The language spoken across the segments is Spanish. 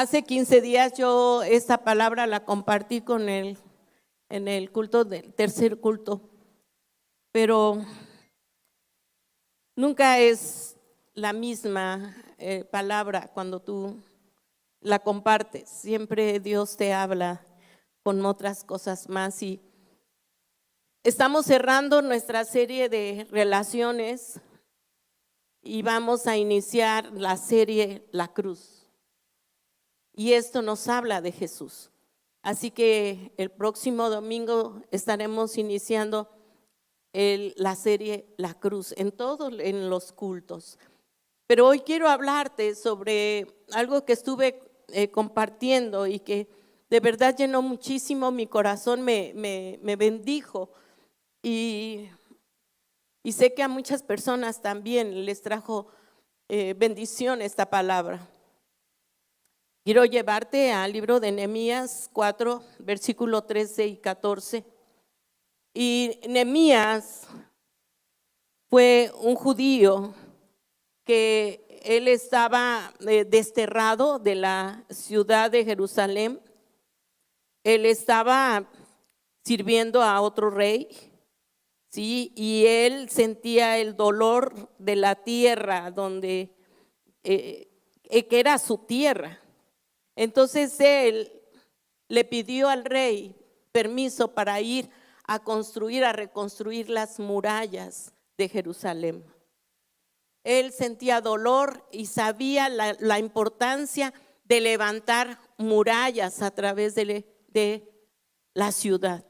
Hace 15 días yo esta palabra la compartí en el culto del tercer culto, pero nunca es la misma palabra cuando tú la compartes. Siempre Dios te habla con otras cosas más y estamos cerrando nuestra serie de relaciones y vamos a iniciar la serie La Cruz. Y esto nos habla de Jesús. Así que el próximo domingo estaremos iniciando la serie La Cruz en los cultos. Pero hoy quiero hablarte sobre algo que estuve compartiendo y que de verdad llenó muchísimo mi corazón, me bendijo. Y sé que a muchas personas también les trajo bendición esta palabra. Quiero llevarte al libro de Nehemías 4, versículo 13 y 14. Y Nehemías fue un judío que él estaba desterrado de la ciudad de Jerusalén. Él estaba sirviendo a otro rey, ¿sí? Y él sentía el dolor de la tierra donde que era su tierra. Entonces él le pidió al rey permiso para ir a reconstruir las murallas de Jerusalén. Él sentía dolor y sabía la importancia de levantar murallas a través de la ciudad.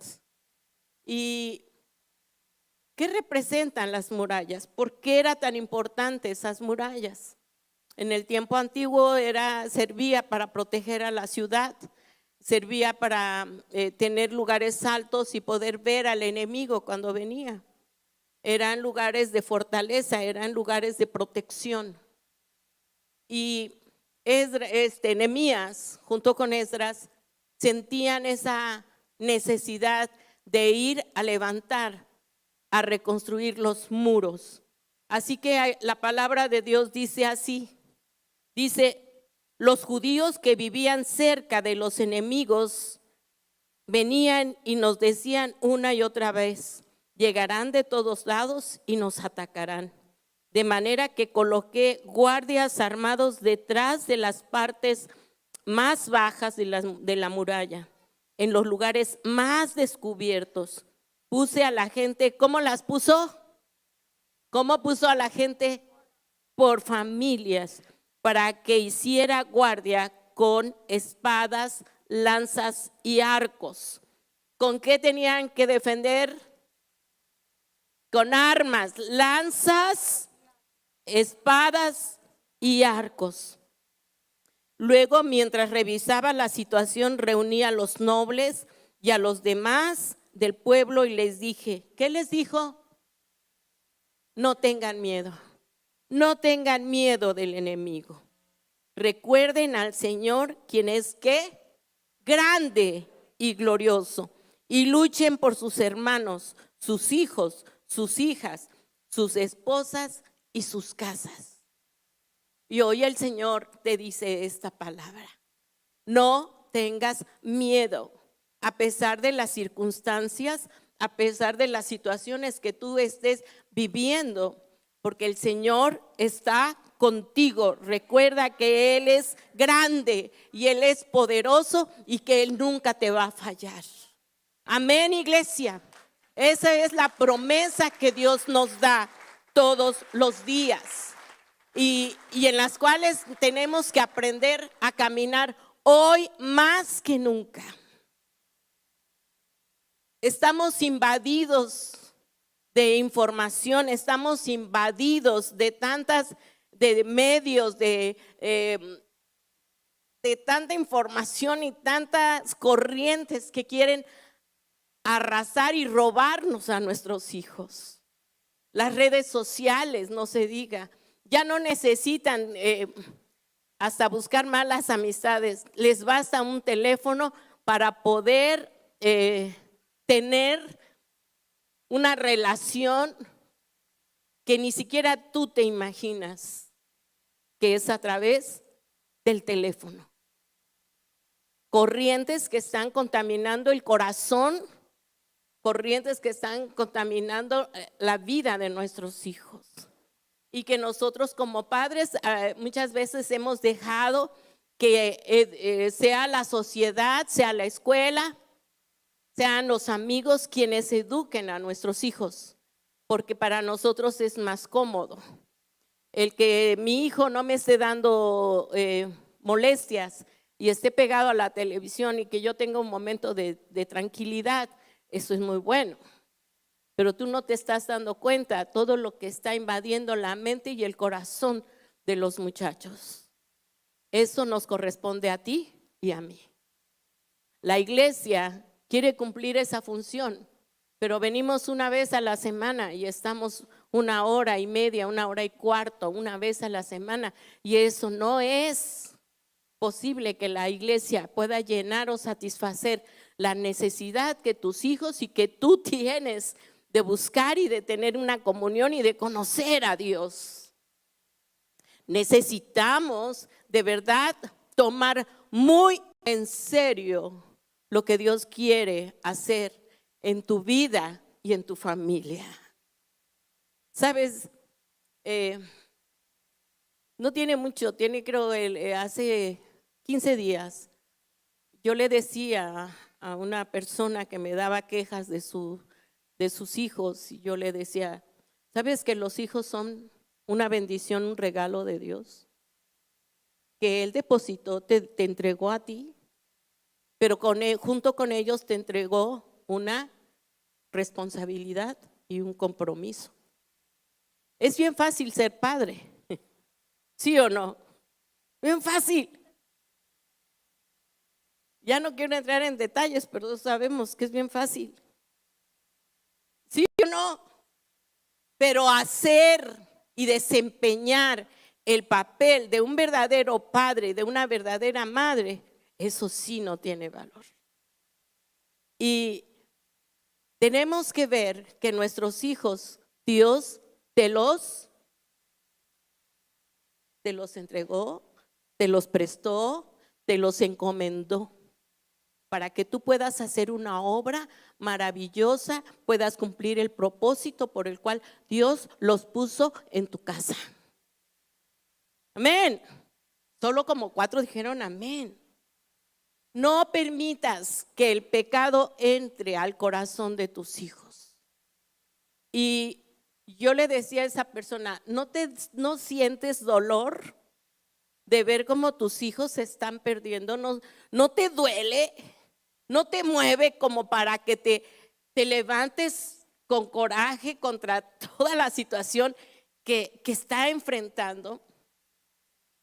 ¿Y qué representan las murallas? ¿Por qué era tan importante esas murallas? En el tiempo antiguo servía para proteger a la ciudad, servía para tener lugares altos y poder ver al enemigo cuando venía. Eran lugares de fortaleza, eran lugares de protección. Y Nehemías, junto con Esdras, sentían esa necesidad de ir a levantar, a reconstruir los muros. Así que la palabra de Dios dice así. Dice, los judíos que vivían cerca de los enemigos venían y nos decían una y otra vez, llegarán de todos lados y nos atacarán. De manera que coloqué guardias armados detrás de las partes más bajas de la muralla, en los lugares más descubiertos. Puse a la gente, ¿cómo las puso? ¿Cómo puso a la gente? Por familias, para que hiciera guardia con espadas, lanzas y arcos. ¿Con qué tenían que defender? Con armas, lanzas, espadas y arcos. Luego, mientras revisaba la situación, reuní a los nobles y a los demás del pueblo y les dije, ¿qué les dijo? No tengan miedo. No tengan miedo del enemigo. Recuerden al Señor, quien es ¿qué? Grande y glorioso. Y luchen por sus hermanos, sus hijos, sus hijas, sus esposas y sus casas. Y hoy el Señor te dice esta palabra. No tengas miedo, a pesar de las circunstancias, a pesar de las situaciones que tú estés viviendo. Porque el Señor está contigo. Recuerda que Él es grande y Él es poderoso y que Él nunca te va a fallar. Amén, iglesia. Esa es la promesa que Dios nos da todos los días y en las cuales tenemos que aprender a caminar hoy más que nunca. Estamos invadidos de información, estamos invadidos de de medios, de tanta información y tantas corrientes que quieren arrasar y robarnos a nuestros hijos. Las redes sociales, no se diga, ya no necesitan hasta buscar malas amistades, les basta un teléfono para poder tener una relación que ni siquiera tú te imaginas, que es a través del teléfono. corrientes que están contaminando el corazón, corrientes que están contaminando la vida de nuestros hijos. Y que nosotros como padres muchas veces hemos dejado que sea la sociedad, sea la escuela, sean los amigos quienes eduquen a nuestros hijos, porque para nosotros es más cómodo. El que mi hijo no me esté dando molestias y esté pegado a la televisión y que yo tenga un momento de tranquilidad, eso es muy bueno. Pero tú no te estás dando cuenta de todo lo que está invadiendo la mente y el corazón de los muchachos. Eso nos corresponde a ti y a mí. La iglesia quiere cumplir esa función, pero venimos una vez a la semana y estamos 1 hora y media, 1 hora y cuarto, una vez a la semana, y eso no es posible que la iglesia pueda llenar o satisfacer la necesidad que tus hijos y que tú tienes de buscar y de tener una comunión y de conocer a Dios. Necesitamos de verdad tomar muy en serio lo que Dios quiere hacer en tu vida y en tu familia. Sabes, no tiene mucho, tiene creo hace 15 días, yo le decía a una persona que me daba quejas de sus hijos, y yo le decía, ¿sabes que los hijos son una bendición, un regalo de Dios? Que Él depositó, te entregó a ti, pero junto con ellos te entregó una responsabilidad y un compromiso. Es bien fácil ser padre, ¿sí o no? Bien fácil. Ya no quiero entrar en detalles, pero sabemos que es bien fácil. ¿Sí o no? Pero hacer y desempeñar el papel de un verdadero padre, de una verdadera madre, eso sí no tiene valor. Y tenemos que ver que nuestros hijos, Dios te los entregó, te los prestó, te los encomendó, para que tú puedas hacer una obra maravillosa, puedas cumplir el propósito por el cual Dios los puso en tu casa. Amén. Solo como 4 dijeron amén. No permitas que el pecado entre al corazón de tus hijos. Y yo le decía a esa persona, ¿no sientes dolor de ver cómo tus hijos se están perdiendo? ¿No te duele? ¿No te mueve como para que te levantes con coraje contra toda la situación que está enfrentando?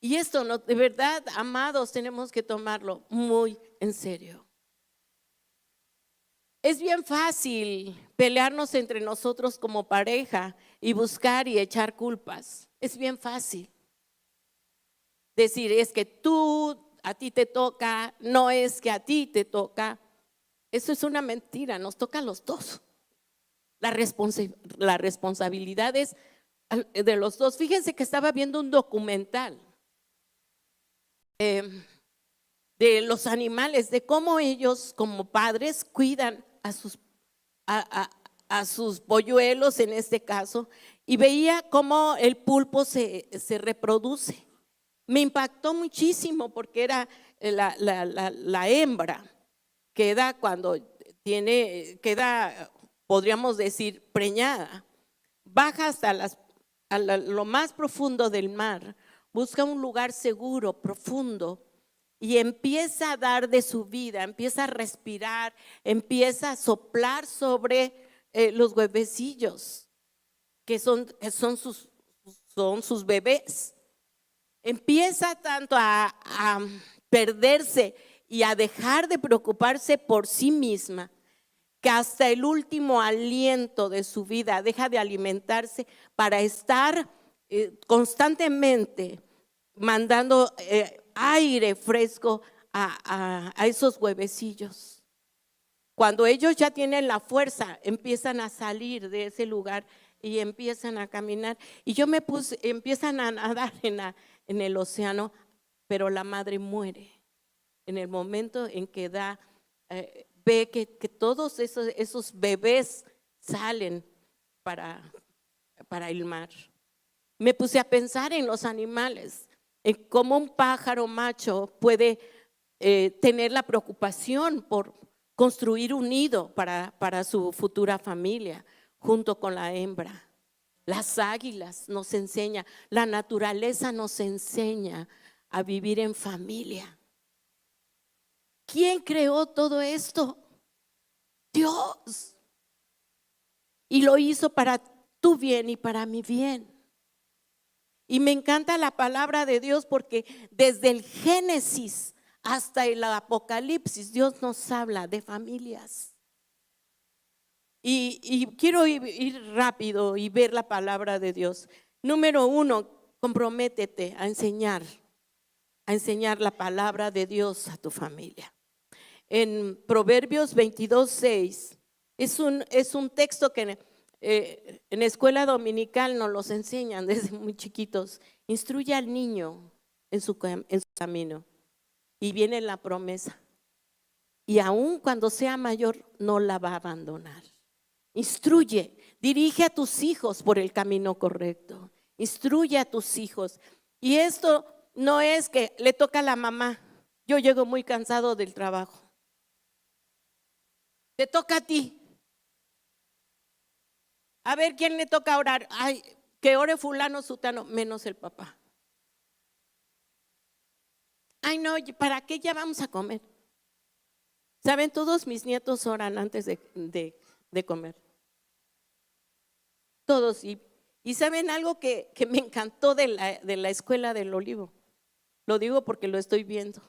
Y esto, no, de verdad, amados, tenemos que tomarlo muy en serio. Es bien fácil pelearnos entre nosotros como pareja y buscar y echar culpas. Es bien fácil decir, es que a ti te toca, no es que a ti te toca. Eso es una mentira, nos toca a los dos. La responsabilidad es de los dos. Fíjense que estaba viendo un documental de los animales, de cómo ellos como padres cuidan a sus polluelos en este caso, y veía cómo el pulpo se reproduce. Me impactó muchísimo porque era la hembra queda cuando podríamos decir, preñada, baja hasta lo más profundo del mar, busca un lugar seguro, profundo, y empieza a dar de su vida, empieza a respirar, empieza a soplar sobre los huevecillos que son sus bebés. Empieza tanto a perderse y a dejar de preocuparse por sí misma, que hasta el último aliento de su vida deja de alimentarse para estar constantemente mandando aire fresco a esos huevecillos. Cuando ellos ya tienen la fuerza, empiezan a salir de ese lugar y empiezan a caminar. Y yo empiezan a nadar en el océano, pero la madre muere en el momento en que ve que todos esos bebés salen para el mar. Me puse a pensar en los animales, en cómo un pájaro macho puede tener la preocupación por construir un nido para su futura familia junto con la hembra. Las águilas nos enseñan, la naturaleza nos enseña a vivir en familia. ¿Quién creó todo esto? Dios. Y lo hizo para tu bien y para mi bien. Y me encanta la palabra de Dios porque desde el Génesis hasta el Apocalipsis Dios nos habla de familias. Y quiero ir rápido y ver la palabra de Dios. Número 1, comprométete a enseñar la palabra de Dios a tu familia. En Proverbios 22:6 es un texto que en escuela dominical nos los enseñan desde muy chiquitos. Instruye al niño en su camino y viene la promesa. Y aun cuando sea mayor no la va a abandonar. Instruye, dirige a tus hijos por el camino correcto. Instruye a tus hijos. Y esto no es que le toca a la mamá. Yo llego muy cansado del trabajo. Te toca a ti. A ver, ¿quién le toca orar? Ay, que ore fulano, sutano, menos el papá. Ay, no, ¿para qué ya vamos a comer? Saben, todos mis nietos oran antes de comer. Todos. Y saben algo que me encantó de la escuela del Olivo. Lo digo porque lo estoy viendo.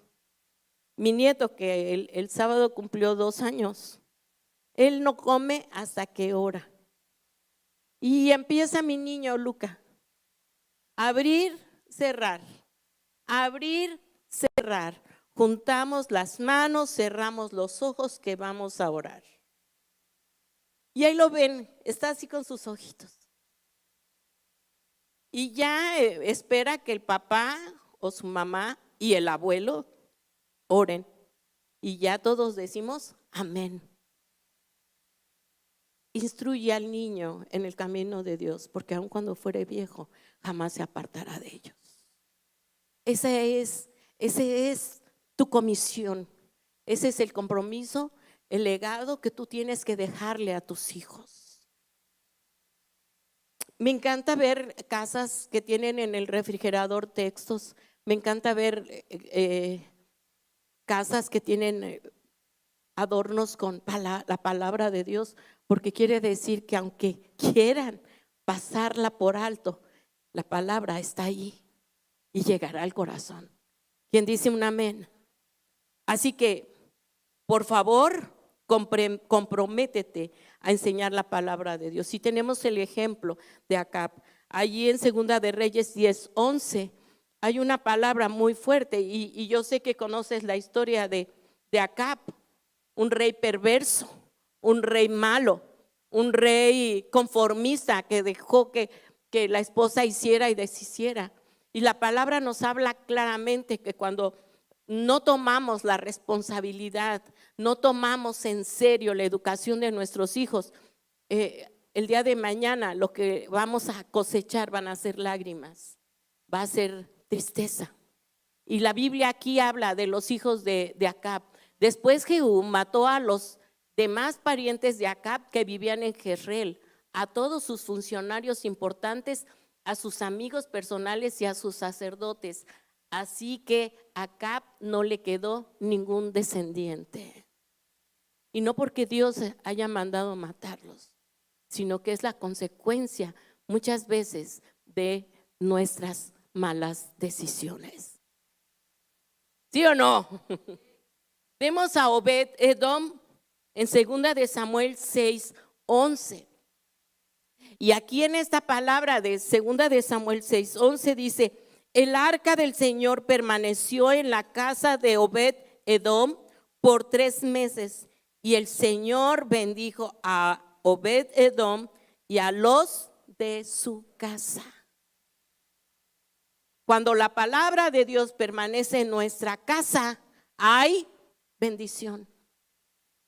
Mi nieto, que el sábado cumplió 2 años, él no come hasta que ora. Y empieza mi niño Luca, abrir, cerrar, abrir, cerrar. Juntamos las manos, cerramos los ojos que vamos a orar. Y ahí lo ven, está así con sus ojitos. Y ya espera que el papá o su mamá y el abuelo oren. Y ya todos decimos amén. Instruye al niño en el camino de Dios, porque aun cuando fuere viejo, jamás se apartará de ellos. Ese es tu comisión. Ese es el compromiso, el legado que tú tienes que dejarle a tus hijos. Me encanta ver casas que tienen en el refrigerador textos. Me encanta ver casas que tienen adornos con la palabra de Dios, porque quiere decir que aunque quieran pasarla por alto, la palabra está ahí y llegará al corazón. ¿Quién dice un amén? Así que, por favor, comprométete a enseñar la palabra de Dios. Si tenemos el ejemplo de Acab, allí en Segunda de Reyes 10:11, hay una palabra muy fuerte y yo sé que conoces la historia de Acab, un rey perverso, un rey malo, un rey conformista que dejó que la esposa hiciera y deshiciera. Y la palabra nos habla claramente que cuando no tomamos la responsabilidad, no tomamos en serio la educación de nuestros hijos, el día de mañana lo que vamos a cosechar van a ser lágrimas, va a ser tristeza. Y la Biblia aquí habla de los hijos de Acab. Después Jehú mató a los demás parientes de Acab que vivían en Jezreel, a todos sus funcionarios importantes, a sus amigos personales y a sus sacerdotes. Así que a Acab no le quedó ningún descendiente. Y no porque Dios haya mandado matarlos, sino que es la consecuencia muchas veces de nuestras malas decisiones. ¿Sí o no? Vemos a Obed-Edom en 2 de Samuel 6:11. Y aquí en esta palabra de 2 de Samuel 6:11 dice: el arca del Señor permaneció en la casa de Obed-Edom por 3 meses, y el Señor bendijo a Obed-Edom y a los de su casa. Cuando la palabra de Dios permanece en nuestra casa, hay bendición.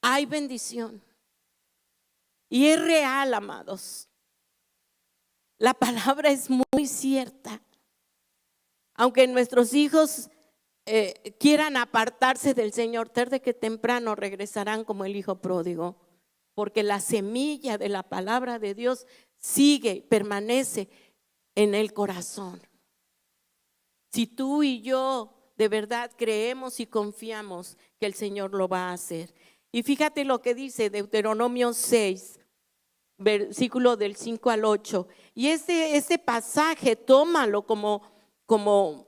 Hay bendición. Y es real, amados. La palabra es muy cierta. Aunque nuestros hijos quieran apartarse del Señor, tarde que temprano regresarán como el hijo pródigo, porque la semilla de la palabra de Dios sigue, permanece en el corazón. Si tú y yo de verdad creemos y confiamos que el Señor lo va a hacer. Y fíjate lo que dice Deuteronomio 6, versículo del 5 al 8. Y este pasaje tómalo como,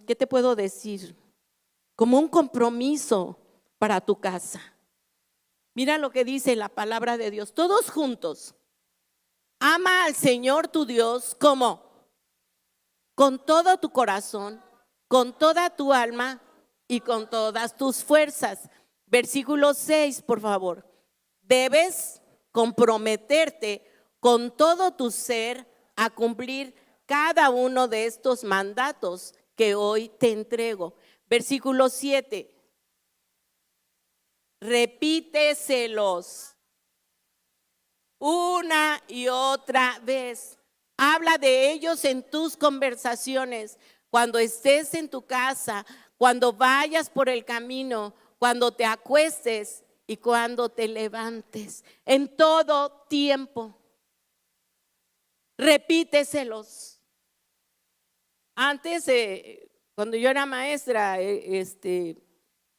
¿qué te puedo decir? Como un compromiso para tu casa. Mira lo que dice la palabra de Dios. Todos juntos. Ama al Señor tu Dios como con todo tu corazón, con toda tu alma y con todas tus fuerzas. Versículo 6, por favor. Debes comprometerte con todo tu ser a cumplir cada uno de estos mandatos que hoy te entrego. Versículo 7. Repíteselos una y otra vez. Habla de ellos en tus conversaciones, cuando estés en tu casa, cuando vayas por el camino, cuando te acuestes y cuando te levantes, en todo tiempo. Repíteselos. Antes, cuando yo era maestra,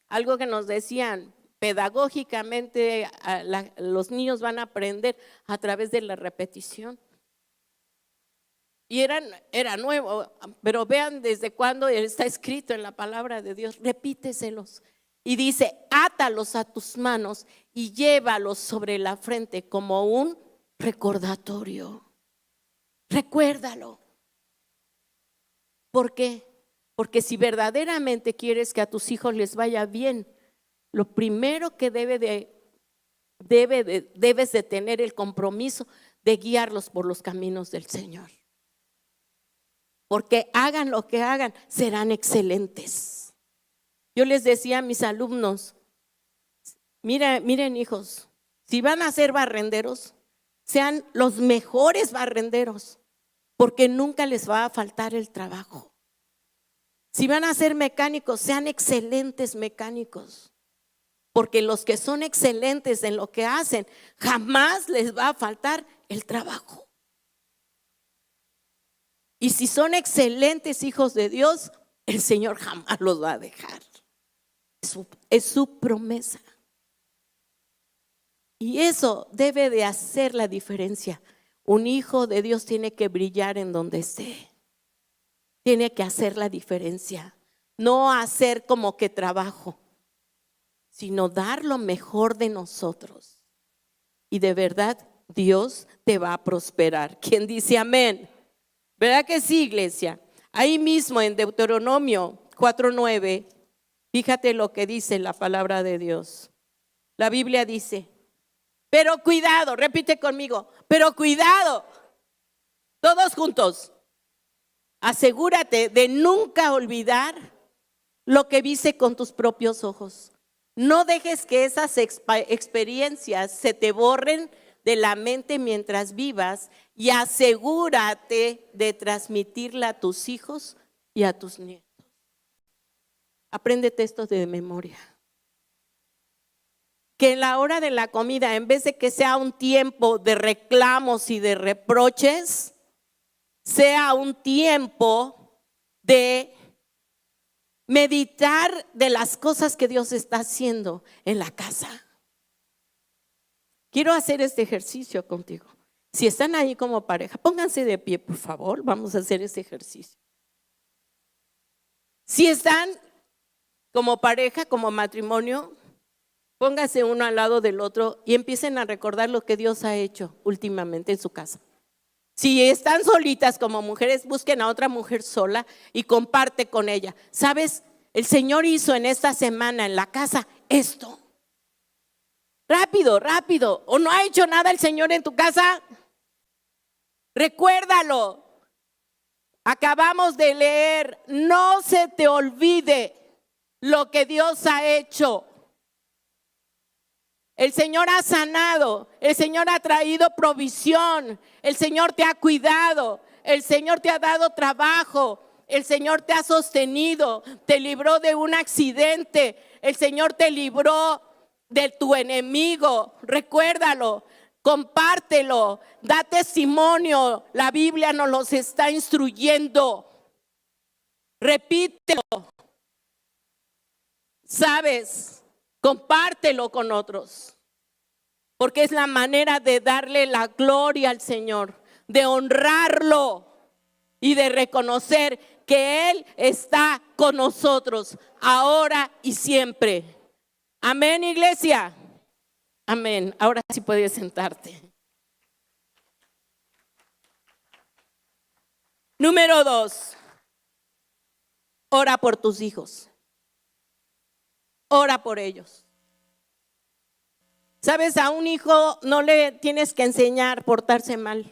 algo que nos decían pedagógicamente, los niños van a aprender a través de la repetición. Y era nuevo, pero vean desde cuándo está escrito en la palabra de Dios. Repíteselos. Y dice, átalos a tus manos y llévalos sobre la frente como un recordatorio. Recuérdalo. ¿Por qué? Porque si verdaderamente quieres que a tus hijos les vaya bien, lo primero que debes de tener el compromiso de guiarlos por los caminos del Señor. Porque hagan lo que hagan, serán excelentes. Yo les decía a mis alumnos, miren hijos, si van a ser barrenderos, sean los mejores barrenderos, porque nunca les va a faltar el trabajo. Si van a ser mecánicos, sean excelentes mecánicos, porque los que son excelentes en lo que hacen, jamás les va a faltar el trabajo. Y si son excelentes hijos de Dios, el Señor jamás los va a dejar. Es su promesa. Y eso debe de hacer la diferencia. Un hijo de Dios tiene que brillar en donde esté. Tiene que hacer la diferencia. No hacer como que trabajo, sino dar lo mejor de nosotros. Y de verdad, Dios te va a prosperar. ¿Quién dice amén? ¿Verdad que sí, iglesia? Ahí mismo en Deuteronomio 4:9, fíjate lo que dice la palabra de Dios. La Biblia dice, pero cuidado, repite conmigo, pero cuidado, todos juntos, asegúrate de nunca olvidar lo que viste con tus propios ojos. No dejes que esas experiencias se te borren de la mente mientras vivas y asegúrate de transmitirla a tus hijos y a tus nietos. Apréndete esto de memoria. Que en la hora de la comida, en vez de que sea un tiempo de reclamos y de reproches, sea un tiempo de meditar de las cosas que Dios está haciendo en la casa. Quiero hacer este ejercicio contigo. Si están ahí como pareja, pónganse de pie, por favor. Vamos a hacer este ejercicio. Si están como pareja, como matrimonio, pónganse uno al lado del otro y empiecen a recordar lo que Dios ha hecho últimamente en su casa. Si están solitas como mujeres, busquen a otra mujer sola y comparte con ella. ¿Sabes? El Señor hizo en esta semana en la casa esto. Rápido, rápido. ¿O no ha hecho nada el Señor en tu casa? Recuérdalo. Acabamos de leer, no se te olvide lo que Dios ha hecho. El Señor ha sanado, el Señor ha traído provisión, el Señor te ha cuidado, el Señor te ha dado trabajo, el Señor te ha sostenido, te libró de un accidente, el Señor te libró de tu enemigo. Recuérdalo, compártelo, da testimonio. La Biblia nos los está instruyendo. Repítelo. ¿Sabes? Compártelo con otros, porque es la manera de darle la gloria al Señor, de honrarlo y de reconocer que Él está con nosotros ahora y siempre. Amén, iglesia. Amén. Ahora sí puedes sentarte. Número 2. Ora por tus hijos. Ora por ellos. Sabes, a un hijo no le tienes que enseñar a portarse mal.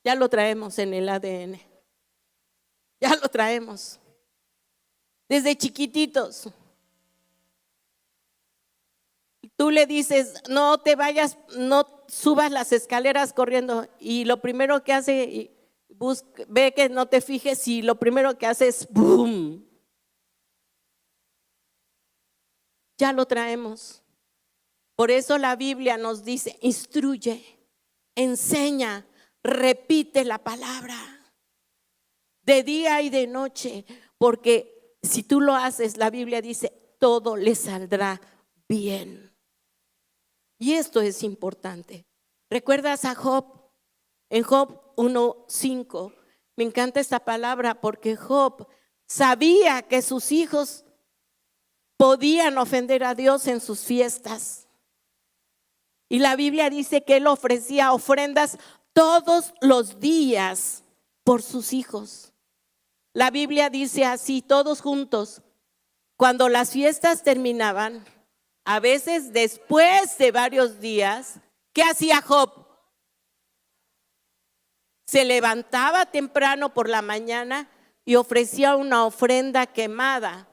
Ya lo traemos en el ADN. Ya lo traemos. Desde chiquititos. Tú le dices, no te vayas, no subas las escaleras corriendo. Y lo primero que hace, ve que no te fijes y lo primero que hace es ¡boom! Ya lo traemos. Por eso la Biblia nos dice, instruye, enseña, repite la palabra de día y de noche, porque si tú lo haces, la Biblia dice, todo le saldrá bien. Y esto es importante. ¿Recuerdas a Job? En Job 1:5, me encanta esta palabra porque Job sabía que sus hijos podían ofender a Dios en sus fiestas. Y la Biblia dice que él ofrecía ofrendas todos los días por sus hijos. La Biblia dice así, todos juntos, cuando las fiestas terminaban, a veces después de varios días, ¿qué hacía Job? Se levantaba temprano por la mañana y ofrecía una ofrenda quemada.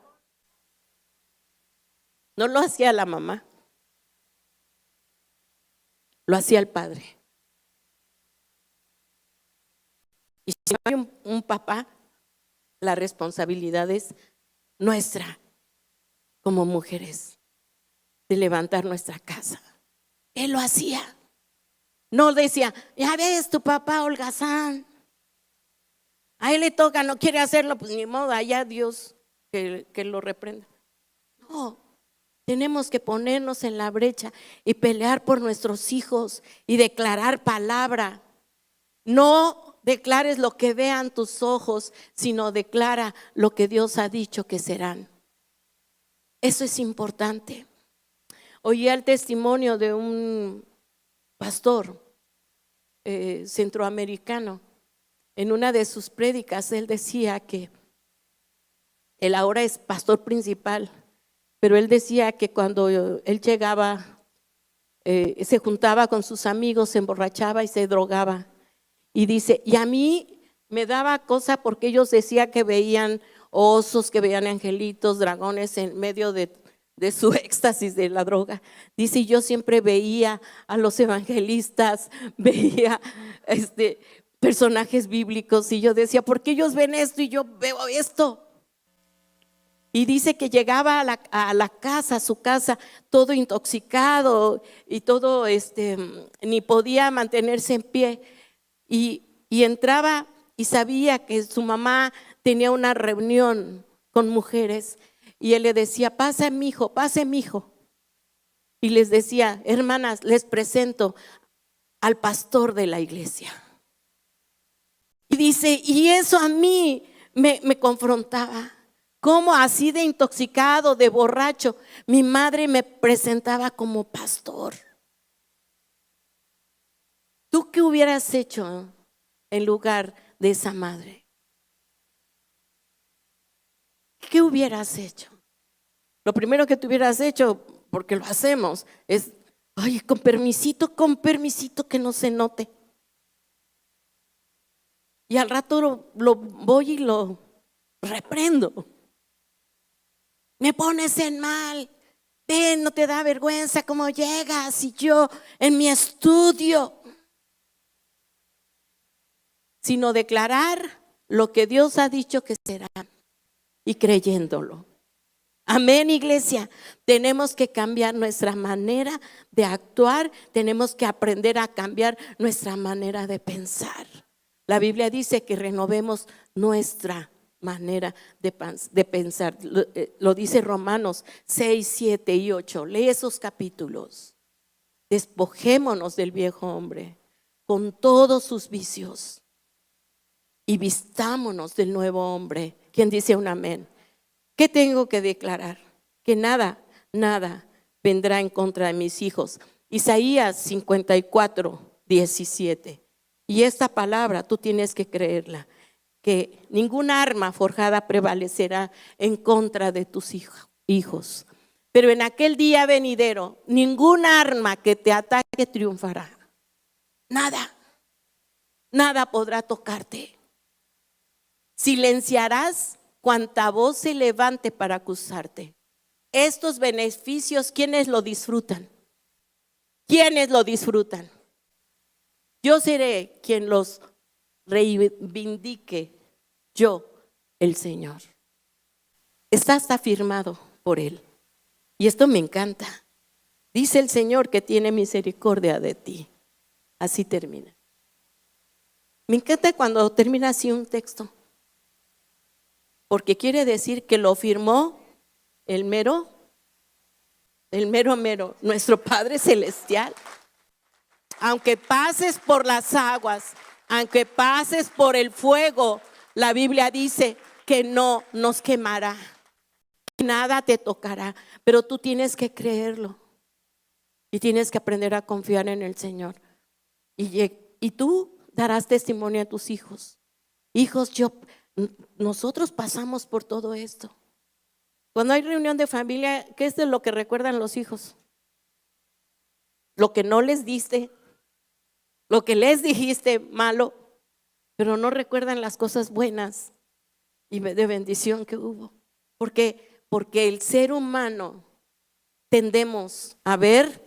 No lo hacía la mamá, lo hacía el padre. Y si no hay un papá, la responsabilidad es nuestra como mujeres de levantar nuestra casa. Él lo hacía. No decía, ya ves tu papá holgazán, a él le toca, no quiere hacerlo, pues ni modo, allá Dios que lo reprenda. No, tenemos que ponernos en la brecha y pelear por nuestros hijos y declarar palabra. No declares lo que vean tus ojos, sino declara lo que Dios ha dicho que serán. Eso es importante. Oí el testimonio de un pastor centroamericano. En una de sus prédicas él decía que él ahora es pastor principal, pero él decía que cuando él llegaba, se juntaba con sus amigos, se emborrachaba y se drogaba. Y dice, y a mí me daba cosa porque ellos decían que veían osos, que veían angelitos, dragones en medio de su éxtasis de la droga. Dice, yo siempre veía a los evangelistas, veía personajes bíblicos y yo decía, ¿por qué ellos ven esto y yo veo esto? Y dice que llegaba a la casa, a su casa, todo intoxicado y todo, ni podía mantenerse en pie. Y entraba y sabía que su mamá tenía una reunión con mujeres y él le decía, pase mi hijo. Y les decía, hermanas, les presento al pastor de la iglesia. Y dice, y eso a mí me confrontaba. ¿Cómo así de intoxicado, de borracho, mi madre me presentaba como pastor? ¿Tú qué hubieras hecho en lugar de esa madre? ¿Qué hubieras hecho? Lo primero que tú hubieras hecho, porque lo hacemos, es, ay, con permisito que no se note. Y al rato lo voy y lo reprendo. Me pones en mal. Ven, no te da vergüenza cómo llegas y yo en mi estudio. Sino declarar lo que Dios ha dicho que será y creyéndolo. Amén, iglesia. Tenemos que cambiar nuestra manera de actuar. Tenemos que aprender a cambiar nuestra manera de pensar. La Biblia dice que renovemos nuestra manera de pensar. Lo dice Romanos 6, 7 y 8. Lee esos capítulos. Despojémonos del viejo hombre con todos sus vicios y vistámonos del nuevo hombre. ¿Quién dice un amén? ¿Qué tengo que declarar? Que nada vendrá en contra de mis hijos. Isaías 54, 17. Y esta palabra tú tienes que creerla, que ninguna arma forjada prevalecerá en contra de tus hijos. Pero en aquel día venidero, ninguna arma que te ataque triunfará. Nada podrá tocarte. Silenciarás cuanta voz se levante para acusarte. Estos beneficios, ¿quiénes lo disfrutan? ¿Quiénes lo disfrutan? Yo seré quien los reivindique, yo, el Señor. Estás afirmado por Él. Y esto me encanta. Dice el Señor que tiene misericordia de ti. Así termina. Me encanta cuando termina así un texto. Porque quiere decir que lo firmó el mero, nuestro Padre Celestial. Aunque pases por las aguas, aunque pases por el fuego, la Biblia dice que no nos quemará, nada te tocará, pero tú tienes que creerlo y tienes que aprender a confiar en el Señor. Y tú darás testimonio a tus hijos. Hijos, nosotros pasamos por todo esto. Cuando hay reunión de familia, ¿qué es de lo que recuerdan los hijos? Lo que no les diste, lo que les dijiste malo, pero no recuerdan las cosas buenas y de bendición que hubo. Porque el ser humano tendemos a ver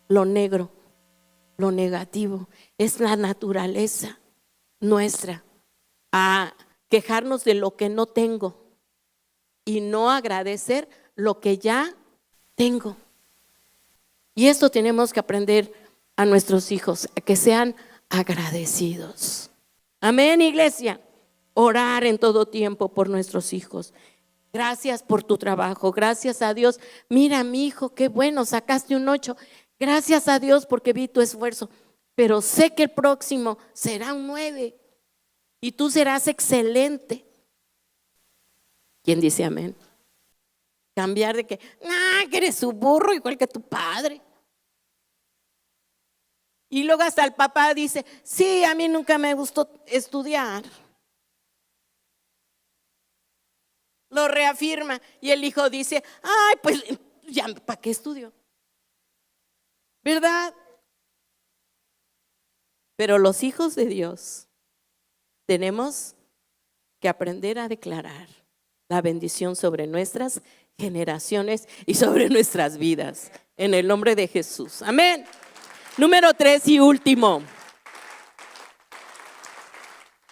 lo negro, lo negativo. Es la naturaleza nuestra a quejarnos de lo que no tengo y no agradecer lo que ya tengo. Y esto tenemos que aprender a nuestros hijos, a que sean agradecidos. Amén, iglesia. Orar en todo tiempo por nuestros hijos. Gracias por tu trabajo, gracias a Dios. Mira, mi hijo, qué bueno, sacaste un 8. Gracias a Dios porque vi tu esfuerzo, pero sé que el próximo será un 9 y tú serás excelente. ¿Quién dice amén? Cambiar de que eres su burro igual que tu padre. Y luego hasta el papá dice, sí, a mí nunca me gustó estudiar. Lo reafirma y el hijo dice, ay, pues ya, ¿para qué estudio? ¿Verdad? Pero los hijos de Dios tenemos que aprender a declarar la bendición sobre nuestras generaciones y sobre nuestras vidas. En el nombre de Jesús. Amén. Número 3 y último.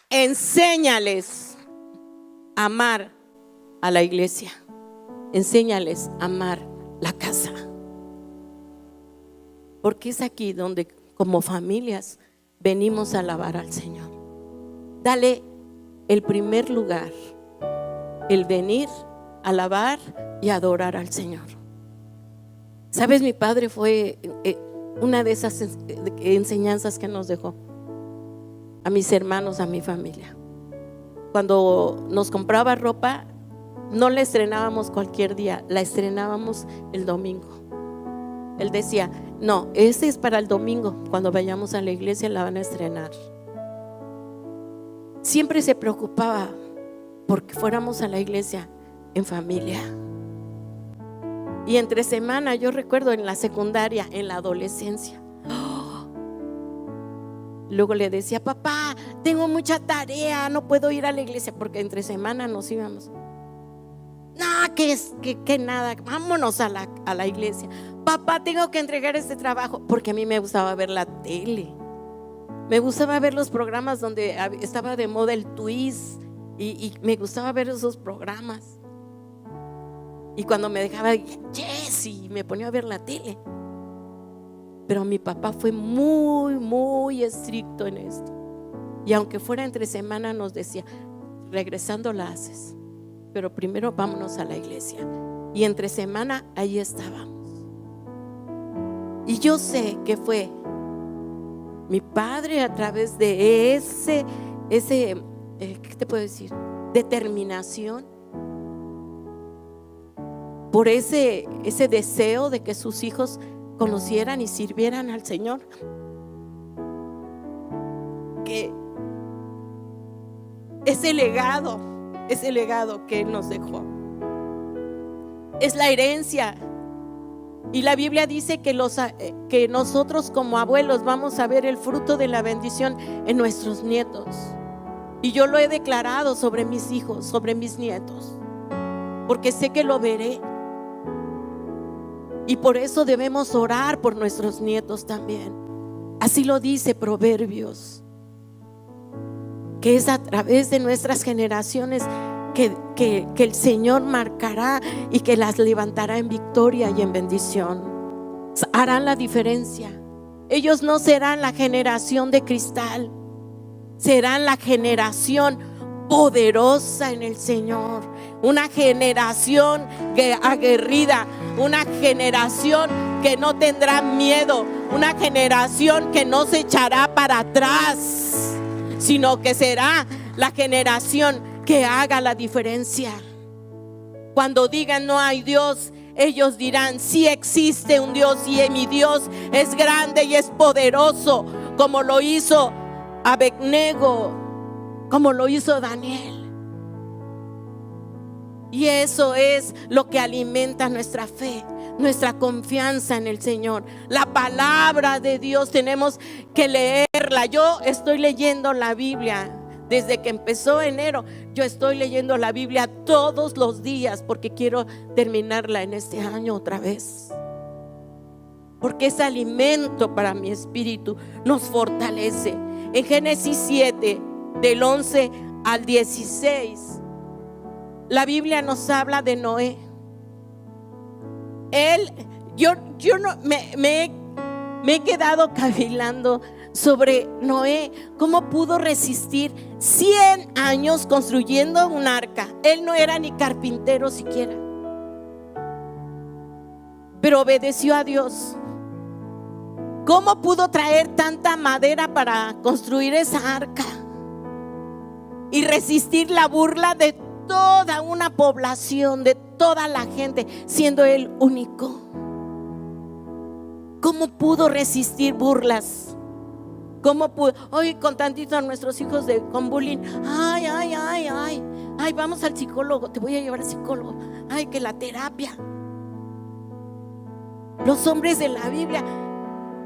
Enséñales a amar a la iglesia. Enséñales a amar la casa. Porque es aquí donde como familias venimos a alabar al Señor. Dale el primer lugar, el venir a alabar y adorar al Señor. Sabes, mi padre fue una de esas enseñanzas que nos dejó a mis hermanos, a mi familia. Cuando nos compraba ropa, no la estrenábamos cualquier día, la estrenábamos el domingo. Él decía, no, este es para el domingo, cuando vayamos a la iglesia la van a estrenar. Siempre se preocupaba porque fuéramos a la iglesia en familia. Y entre semana, yo recuerdo en la secundaria, en la adolescencia, luego le decía, papá, tengo mucha tarea, no puedo ir a la iglesia, porque entre semana nos íbamos. No, que nada, vámonos a la iglesia. Papá, tengo que entregar este trabajo, porque a mí me gustaba ver la tele. Me gustaba ver los programas donde estaba de moda el twist y me gustaba ver esos programas. Y cuando me dejaba, Jessy, me ponía a ver la tele. Pero mi papá fue muy, muy estricto en esto. Y aunque fuera entre semana nos decía, regresando la haces, pero primero vámonos a la iglesia. Y entre semana ahí estábamos. Y yo sé que fue mi padre a través de ese ¿qué te puedo decir? Determinación, por ese deseo de que sus hijos conocieran y sirvieran al Señor, que ese legado que Él nos dejó es la herencia. Y la Biblia dice que nosotros como abuelos vamos a ver el fruto de la bendición en nuestros nietos. Y yo lo he declarado sobre mis hijos, sobre mis nietos, porque sé que lo veré. Y por eso debemos orar por nuestros nietos también. Así lo dice Proverbios, que es a través de nuestras generaciones que el Señor marcará y que las levantará en victoria y en bendición. Harán la diferencia. Ellos no serán la generación de cristal, serán la generación poderosa en el Señor, una generación aguerrida, una generación que no tendrá miedo, una generación que no se echará para atrás, sino que será la generación que haga la diferencia. Cuando digan no hay Dios, ellos dirán sí existe un Dios, y mi Dios es grande y es poderoso, como lo hizo Abednego, como lo hizo Daniel. Y eso es lo que alimenta nuestra fe, nuestra confianza en el Señor. La palabra de Dios tenemos que leerla. Yo estoy leyendo la Biblia desde que empezó enero. Yo estoy leyendo la Biblia todos los días porque quiero terminarla en este año otra vez, porque es alimento para mi espíritu, nos fortalece. En Génesis 7, del 11 al 16, la Biblia nos habla de Noé. Yo no me he quedado cavilando sobre Noé, cómo pudo resistir 100 años construyendo un arca. Él no era ni carpintero siquiera, pero obedeció a Dios. ¿Cómo pudo traer tanta madera para construir esa arca y resistir la burla de toda una población, de toda la gente, siendo él único? ¿Cómo pudo resistir burlas? ¿Cómo pudo? Hoy con tantito a nuestros hijos con bullying, ay, vamos al psicólogo, te voy a llevar al psicólogo, ay, que la terapia. Los hombres de la Biblia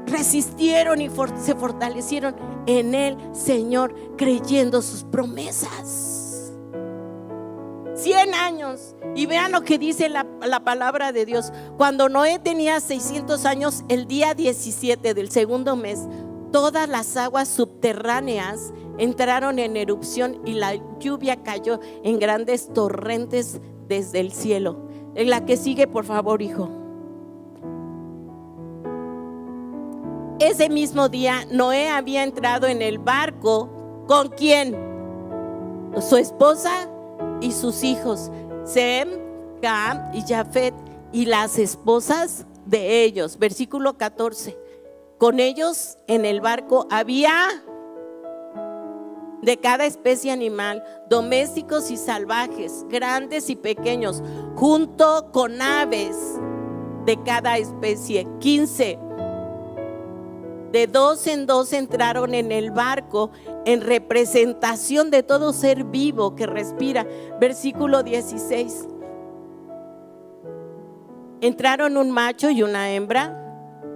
resistieron y se fortalecieron en el Señor, creyendo sus promesas. 100 años. Y vean lo que dice la palabra de Dios. Cuando Noé tenía 600 años, el día 17 del segundo mes, todas las aguas subterráneas entraron en erupción y la lluvia cayó en grandes torrentes desde el cielo. En la que sigue, por favor, hijo. Ese mismo día Noé había entrado en el barco. ¿Con quién? Su esposa y sus hijos, Sem, Cam y Jafet, y las esposas de ellos. Versículo 14. Con ellos en el barco había de cada especie animal, domésticos y salvajes, grandes y pequeños, junto con aves de cada especie. 15. De dos en dos entraron en el barco en representación de todo ser vivo que respira. Versículo 16. Entraron un macho y una hembra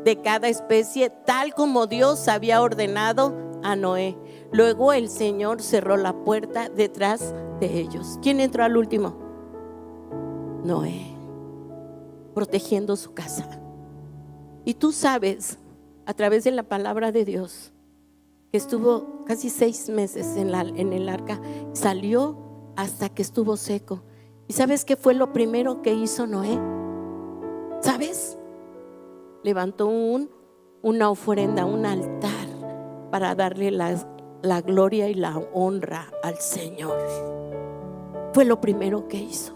de cada especie, tal como Dios había ordenado a Noé. Luego el Señor cerró la puerta detrás de ellos. ¿Quién entró al último? Noé, protegiendo su casa. Y tú sabes, a través de la palabra de Dios, que estuvo casi 6 meses en el arca, salió hasta que estuvo seco. ¿Y sabes qué fue lo primero que hizo Noé? ¿Sabes? Levantó una ofrenda, un altar, para darle la gloria y la honra al Señor. Fue lo primero que hizo,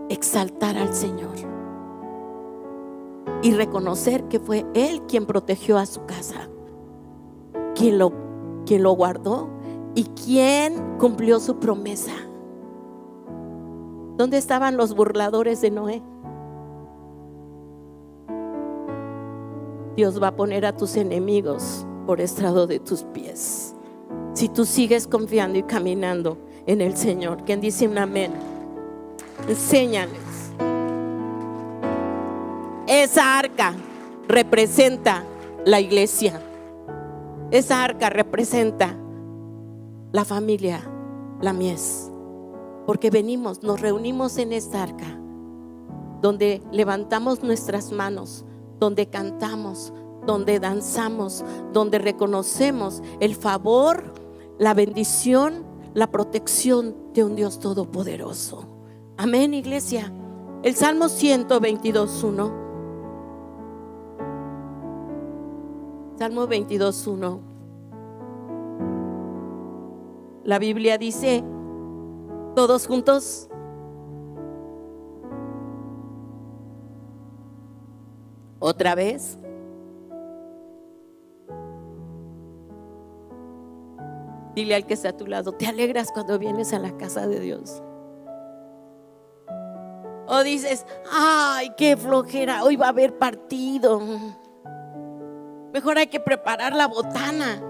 exaltar al Señor y reconocer que fue Él quien protegió a su casa, quien lo guardó y quien cumplió su promesa. ¿Dónde estaban los burladores de Noé? Dios va a poner a tus enemigos por estrado de tus pies, si tú sigues confiando y caminando en el Señor. ¿Quién dice un amén? Enséñales. Esa arca representa la iglesia. Esa arca representa la familia, la mies. Porque nos reunimos en esta arca, donde levantamos nuestras manos, donde cantamos, donde danzamos, donde reconocemos el favor, la bendición, la protección de un Dios todopoderoso. Amén, iglesia. El Salmo 122:1. Salmo 22:1. La Biblia dice, todos juntos: otra vez. Dile al que está a tu lado: ¿te alegras cuando vienes a la casa de Dios? O dices: ay, qué flojera, hoy va a haber partido, mejor hay que preparar la botana.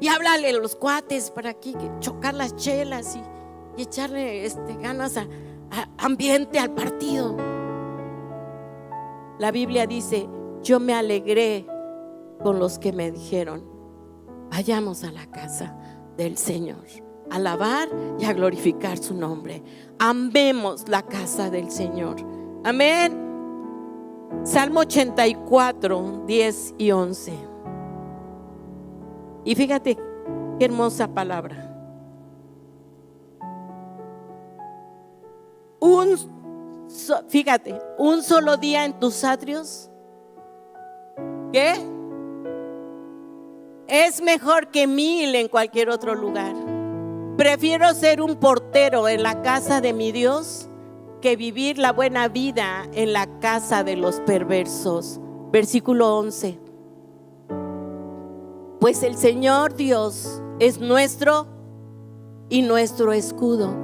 Y háblale a los cuates para aquí, chocar las chelas y echarle ganas a ambiente al partido. La Biblia dice: yo me alegré con los que me dijeron, vayamos a la casa del Señor, a alabar y a glorificar su nombre. Amemos la casa del Señor. Amén. Salmo 84, 10 y 11. Y fíjate qué hermosa palabra. Fíjate, un solo día en tus atrios, ¿qué? Es mejor que 1000 en cualquier otro lugar. Prefiero ser un portero en la casa de mi Dios que vivir la buena vida en la casa de los perversos. Versículo 11. Pues el Señor Dios es nuestro y nuestro escudo.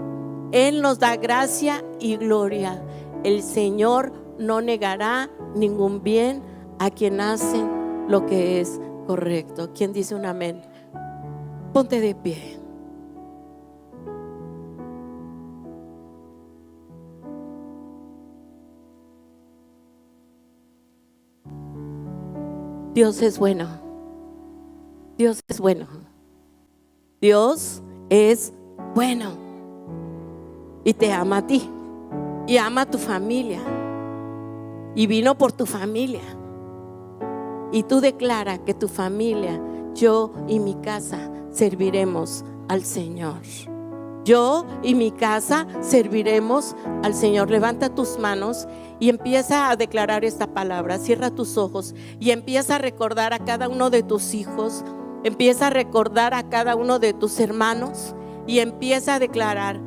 Él nos da gracia y gloria. El Señor no negará ningún bien a quien hace lo que es correcto. ¿Quién dice un amén? Ponte de pie. Dios es bueno. Dios es bueno. Dios es bueno. Y te ama a ti. Y ama a tu familia. Y vino por tu familia. Y tú declara que tu familia, yo y mi casa serviremos al Señor. Yo y mi casa serviremos al Señor. Levanta tus manos y empieza a declarar esta palabra. Cierra tus ojos y empieza a recordar a cada uno de tus hijos. Empieza a recordar a cada uno de tus hermanos y empieza a declarar: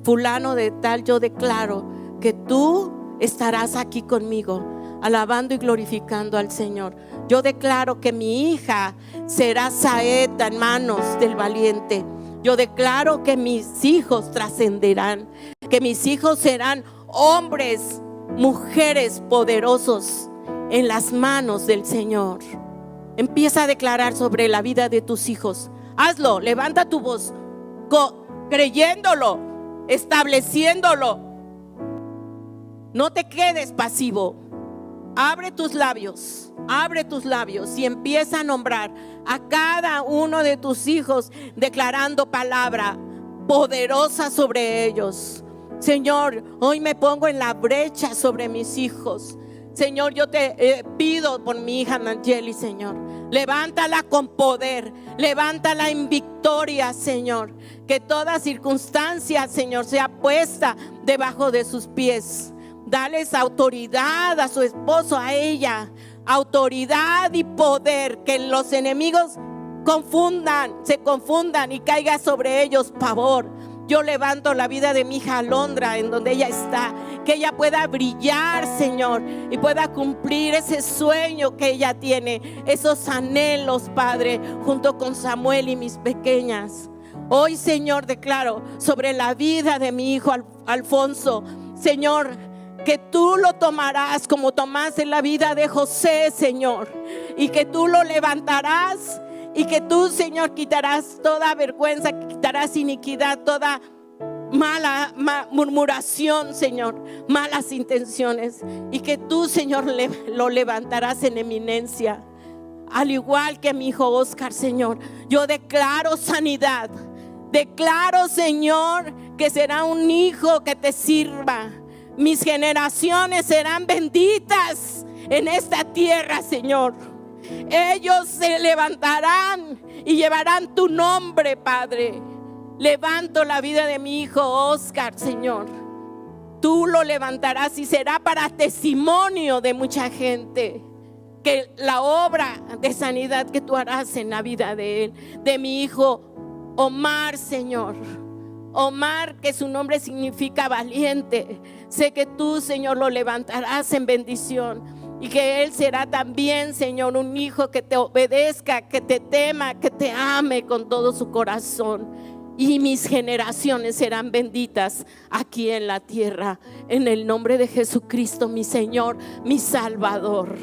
fulano de tal, yo declaro que tú estarás aquí conmigo, alabando y glorificando al Señor. Yo declaro que mi hija será saeta en manos del valiente. Yo declaro que mis hijos trascenderán, que mis hijos serán hombres, mujeres poderosos en las manos del Señor. Empieza a declarar sobre la vida de tus hijos. Hazlo, levanta tu voz, creyéndolo, estableciéndolo. No te quedes pasivo. Abre tus labios y empieza a nombrar a cada uno de tus hijos, declarando palabra. poderosa sobre ellos. Señor, hoy me pongo en la brecha sobre mis hijos. Señor, yo te pido por mi hija Nayeli, Señor. Levántala con poder, levántala en victoria, Señor. Que toda circunstancia, Señor, sea puesta debajo de sus pies. Dales autoridad a su esposo, a ella. Autoridad y poder, que los enemigos se confundan y caiga sobre ellos pavor. Yo levanto la vida de mi hija Alondra en donde ella está, que ella pueda brillar, Señor, y pueda cumplir ese sueño que ella tiene, esos anhelos, Padre, junto con Samuel y mis pequeñas. Hoy, Señor, declaro sobre la vida de mi hijo Alfonso, Señor, que tú lo tomarás como tomaste la vida de José, Señor, y que tú lo levantarás. Y que tú, Señor, quitarás toda vergüenza, quitarás iniquidad, toda mala murmuración, Señor, malas intenciones. Y que tú, Señor, lo levantarás en eminencia. Al igual que mi hijo Oscar, Señor, yo declaro sanidad. Declaro, Señor, que será un hijo que te sirva. Mis generaciones serán benditas en esta tierra, Señor. Ellos se levantarán y llevarán tu nombre, Padre. Levanto la vida de mi hijo Oscar, Señor. Tú lo levantarás y será para testimonio de mucha gente. Que la obra de sanidad que tú harás en la vida de él, de mi hijo Omar, Señor. Omar, que su nombre significa valiente. Sé que tú, Señor, lo levantarás en bendición. Y que él será también, Señor, un hijo que te obedezca, que te tema, que te ame con todo su corazón. Y mis generaciones serán benditas aquí en la tierra. En el nombre de Jesucristo, mi Señor, mi Salvador.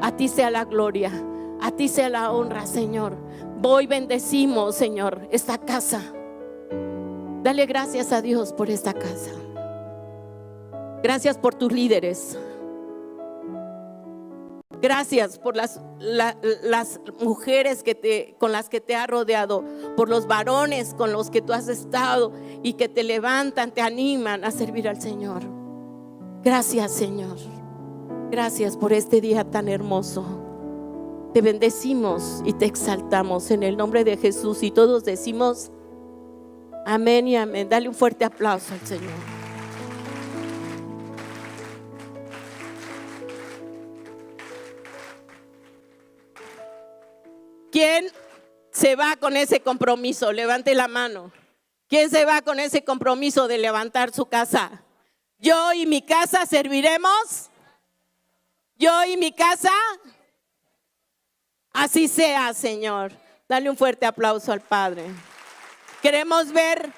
A ti sea la gloria, a ti sea la honra, Señor. Hoy bendecimos, Señor, esta casa. Dale gracias a Dios por esta casa. Gracias por tus líderes. Gracias por las mujeres con las que te has rodeado, por los varones con los que tú has estado y que te levantan, te animan a servir al Señor. Gracias, Señor. Gracias por este día tan hermoso. Te bendecimos y te exaltamos en el nombre de Jesús. Y todos decimos amén y amén. Dale un fuerte aplauso al Señor. ¿Quién se va con ese compromiso? Levante la mano. ¿Quién se va con ese compromiso de levantar su casa? Yo y mi casa serviremos. Yo y mi casa. Así sea, Señor. Dale un fuerte aplauso al Padre. Queremos ver